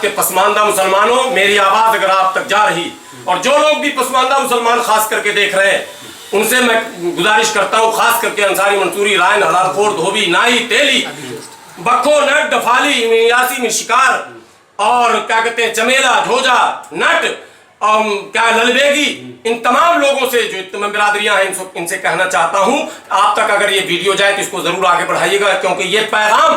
भारत के पसमानदा मुसलमानों, मेरी आवाज अगर आप तक जा रही और जो लोग भी पसमानदा मुसलमान खास करके देख रहे हैं, उनसे मैं गुजारिश करता हूं, खास करके अंसारी, मंसूरी, रायन, हलालखोर, धोबी, नाई, तेली, बक्खो, नट, डफाली, मियासी, शिकार और क्या कहते हैं चमेला, झोजा, नट, क्या ललबेगी, इन तमाम लोगों से जो तमाम बिरादरियां हैं इनसे कहना चाहता हूं, आप तक अगर ये वीडियो जाए तो इसको जरूर आगे बढ़ाइएगा, क्योंकि ये पैगाम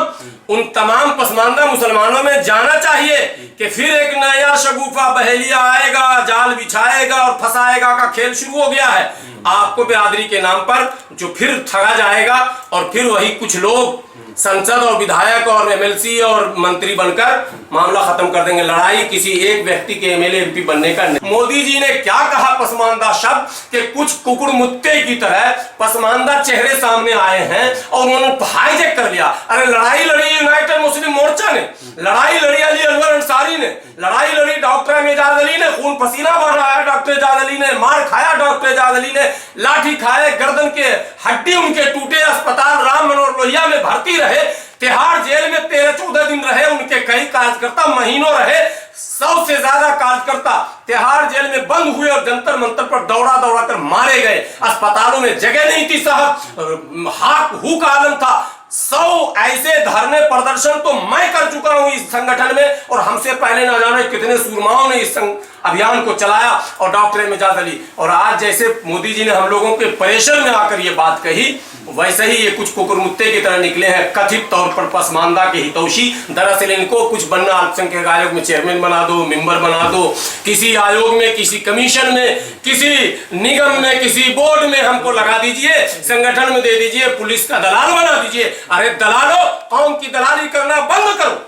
उन तमाम पसमानदा मुसलमानों में जाना चाहिए कि फिर एक नया शगुफा बहेलिया आएगा, जाल बिछाएगा और फंसाएगा का खेल शुरू हो गया है आपको बिरादरी के नाम पर, जो फिर ठगा जाएगा और फिर वही कुछ लोग संसद और विधायक और एमएलसी और मंत्री बनकर मामला खत्म कर देंगे। लड़ाई किसी एक व्यक्ति के एमएलए एमपी बनने का नहीं। मोदी जी ने क्या कहा पसमानदा शब्द के कुछ कुकुड़ मुत्ते की तरह पसमानदा चेहरे सामने आए हैं और उन्होंने हाईजैक कर लिया। अरे लड़ाई लड़ी यूनाइटेड मुस्लिम मोर्चा ने, लड़ाई लड़ी अली अनवर अंसारी ने, लड़ाई लड़ी डॉक्टर एजाज अली ने, खून पसीना बहाया डॉक्टर एजाज अली ने, मार खाया डॉक्टर एजाज अली ने, लाठी खाए, गर्दन के हड्डी उनके टूटे, अस्पताल राम मनोहर लोहिया में भर्ती रहे, तिहाड़ जेल में 13-14 दिन रहे, उनके कई कार्यकर्ता महीनों रहे, 100 से ज्यादा कार्यकर्ता तिहाड़ जेल में बंद हुए और जंतर मंतर पर दौड़ा दौड़ा कर मारे गए। अस्पतालों में जगह नहीं थी साहब, हू का आलम था। 100 ऐसे धरने प्रदर्शन तो मैं कर चुका हूं इस संगठन में, और हमसे पहले ना जाने कितने सूरमाओं ने इस अभियान को चलाया, और डॉक्टर एजाज अली। और आज जैसे मोदी जी ने हम लोगों के प्रेशर में आकर ये बात कही, वैसे ही ये कुछ कुकुरमुत्ते की तरह निकले हैं, कथित तौर पर पसमानदा के हितौषी। दरअसल इनको कुछ बनना, अल्पसंख्यक आयोग में चेयरमैन बना दो, मेंबर बना दो, किसी आयोग में, किसी कमीशन में, किसी निगम में, किसी बोर्ड में हमको लगा दीजिए, संगठन में दे दीजिए, पुलिस का दलाल बना दीजिए। अरे दलालो, कौम की दलाली करना बंद करो।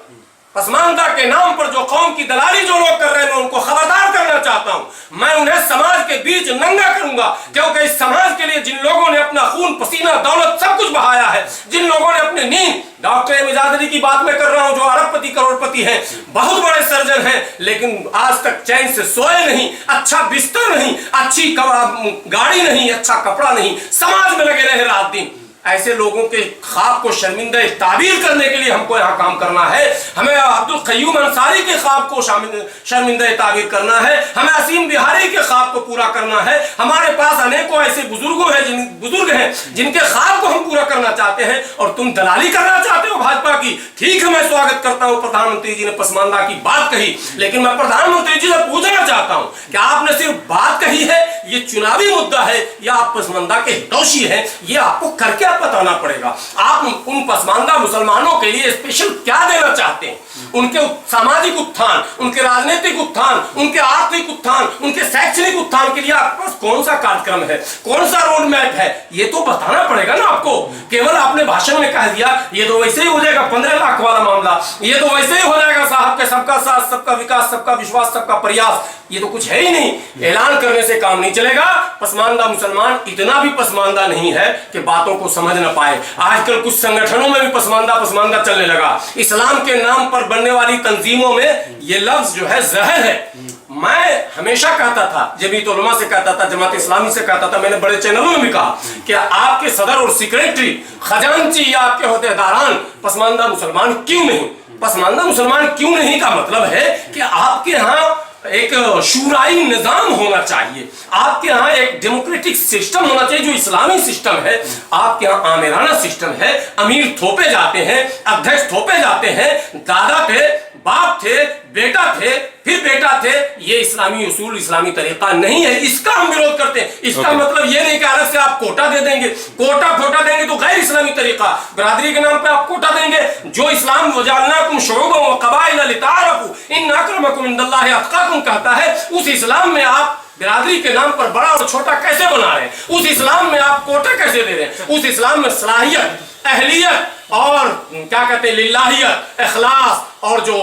पसमानदा के नाम पर जो कौम की दलाली जो लोग कर रहे हैं, मैं उनको खबरदार करना चाहता हूं। मैं उन्हें समाज के बीच नंगा करूंगा, क्योंकि इस समाज के लिए जिन लोगों ने अपना खून पसीना दौलत सब कुछ बहाया है, जिन लोगों ने अपने नींद, डॉक्टर एजाज अली की बात मैं कर रहा हूं जो अरबपति करोड़पति हैं, बहुत बड़े सर्जन हैं, लेकिन आज तक चैन से सोए नहीं, अच्छा बिस्तर नहीं, अच्छी गाड़ी नहीं, अच्छा कपड़ा नहीं, समाज में लगे रहे रात दिन। ऐसे लोगों के ख्वाब को शर्मिंदा ताबीर करने के लिए हमको यहाँ काम करना है। हमें अब्दुल कय्यूम अंसारी के ख्वाब को शर्मिंदा ताबीर करना है, हमें असीम बिहारी के ख्वाब को पूरा करना है। हमारे पास अनेकों ऐसे बुजुर्ग हैं जिनके ख्वाब को हम पूरा करना चाहते हैं, और तुम दलाली करना चाहते हो भाजपा की। ठीक है, मैं स्वागत करता हूँ प्रधानमंत्री जी ने पसमानदा की बात कही, लेकिन मैं प्रधानमंत्री जी से पूछना चाहता हूँ कि आपने सिर्फ बात कही है, ये चुनावी मुद्दा है या आप पसमानदा के हितौषी हैं, ये आपको करके बताना पड़ेगा। आप उन पसमानदा मुसलमानों के लिए स्पेशल क्या देना चाहते हैं? उनके सामाजिक उत्थान, उनके राजनीतिक उत्थान, उनके आर्थिक उत्थान, उनके शैक्षणिक उत्थान के लिए आपके पास कौन सा कार्यक्रम है, कौन सा रोड मैप है, ये तो बताना पड़ेगा ना आपको। केवल आपने भाषण में कह दिया ये तो वैसे ही हो जाएगा 15 लाख वाला मामला, ये तो वैसे ही हो जाएगा साहब के सबका साथ, सबका विकास, सबका विश्वास, सबका प्रयास, ये तो कुछ है ही नहीं। ऐलान करने से काम नहीं चलेगा। पसमानदा मुसलमान इतना भी पसमानदा नहीं है कि बातों को समझ न पाए। आजकल कुछ संगठनों में भी पसमानदा चलने लगा। इस्लाम के नाम पर बनने वाली तंजीमों में ये लफ्ज जो है जहर है। मैं हमेशा कहता था, जमीयत उलमा से कहता था, जमात इस्लामी से कहता था, मैंने बड़े चैनलों में भी कहा कि आपके सदर और सेक्रेटरी, खजांची या आपके होदेदारान पसमानदा मुसलमान क्यों नहीं? पसमानदा मुसलमान क्यों नहीं का मतलब है कि आपके यहाँ एक शूराई निजाम होना चाहिए, आपके यहाँ एक डेमोक्रेटिक सिस्टम होना चाहिए जो इस्लामी सिस्टम है। आपके यहाँ आमिराना सिस्टम है, अमीर थोपे जाते हैं, अध्यक्ष थोपे जाते हैं, दादा थे, बाप थे, बेटा थे, फिर बेटा थे। ये इस्लामी उसूल, इस्लामी तरीका नहीं है, इसका हम विरोध करते हैं। इसका मतलब ये नहीं कि अलग से आप कोटा दे देंगे, कोटा देंगे तो गैर इस्लामी तरीका, बिरादरी के नाम पे आप कोटा देंगे। जो इस्लाम वजअलनाकुम शुऊबन व क़बाइल लिताअरफू इन्न अक्रमकुम इंदल्लाहि अत्क़ाकुम कहता है, उस इस्लाम में आप बिरादरी के नाम पर बड़ा और छोटा कैसे बना रहे हैं? उस इस्लाम में आप कोटा कैसे दे रहे हैं? उस इस्लाम में सलाहियत, अहलियत और क्या कहते हैं लिल्लाहियत, इखलास, और जो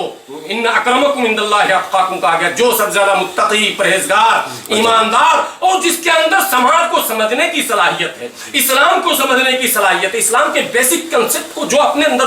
इन्न अक्रमकुम इंदल्लाहि अत्क़ाकुम कहा गया, जो सबसे ज्यादा मुत्तकी, परहेजगार, ईमानदार, और जिसके अंदर समाज को समझने की सलाहियत है, इस्लाम को समझने की सलाहियत है, इस्लाम के बेसिक कंसेप्ट को जो अपने अंदर,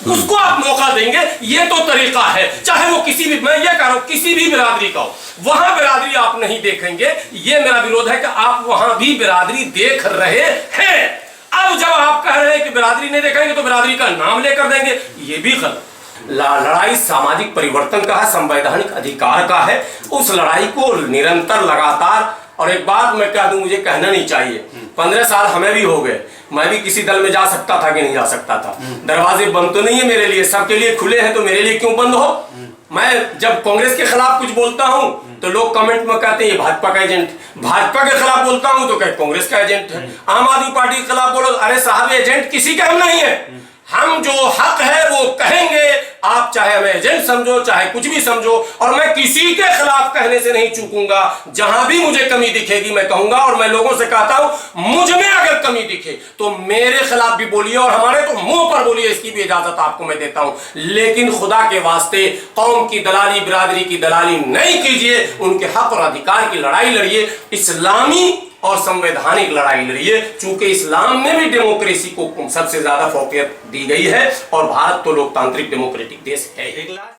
उसको आप मौका देंगे, ये तो तरीका है। चाहे वो किसी भी, मैं ये कह रहा हूं किसी भी बिरादरी का हो, वहां बिरादरी आप नहीं देखेंगे। ये मेरा विरोध है कि आप वहां भी बिरादरी देख रहे हैं। अब जब आप कह रहे हैं कि बिरादरी नहीं देखेंगे तो बिरादरी का नाम लेकर देंगे, ये भी गलत। लड़ाई सामाजिक परिवर्तन का है, संवैधानिक अधिकार का है। उस लड़ाई को निरंतर लगातार, और एक बात मैं कह दूं, मुझे कहना नहीं चाहिए, 15 साल हमें भी हो गए, मैं भी किसी दल में जा सकता था कि नहीं जा सकता था। दरवाजे बंद तो नहीं है मेरे लिए, सबके लिए खुले हैं, तो मेरे लिए क्यों बंद हो। मैं जब कांग्रेस के खिलाफ कुछ बोलता हूं तो लोग कमेंट में कहते हैं ये भाजपा का एजेंट, भाजपा के खिलाफ बोलता हूं तो कहते कांग्रेस का एजेंट है। आम आदमी पार्टी के खिलाफ बोलो, अरे साहब एजेंट किसी का हम नहीं है, हम जो हक है वो कहेंगे, आप चाहे हमें एजेंट समझो चाहे कुछ भी समझो, और मैं किसी के खिलाफ कहने से नहीं चूकूंगा। जहां भी मुझे कमी दिखेगी मैं कहूंगा, और मैं लोगों से कहता हूं मुझ में अगर कमी दिखे तो मेरे खिलाफ भी बोलिए, और हमारे तो मुंह पर बोलिए, इसकी भी इजाजत आपको मैं देता हूं। लेकिन खुदा के वास्ते कौम की दलाली, बिरादरी की दलाली नहीं कीजिए, उनके हक और अधिकार की लड़ाई लड़िए, इस्लामी और संवैधानिक लड़ाई लड़िए। चूंकि इस्लाम में भी डेमोक्रेसी को सबसे ज्यादा फोकियत दी गई है, और भारत तो लोकतांत्रिक डेमोक्रेटिक देश है।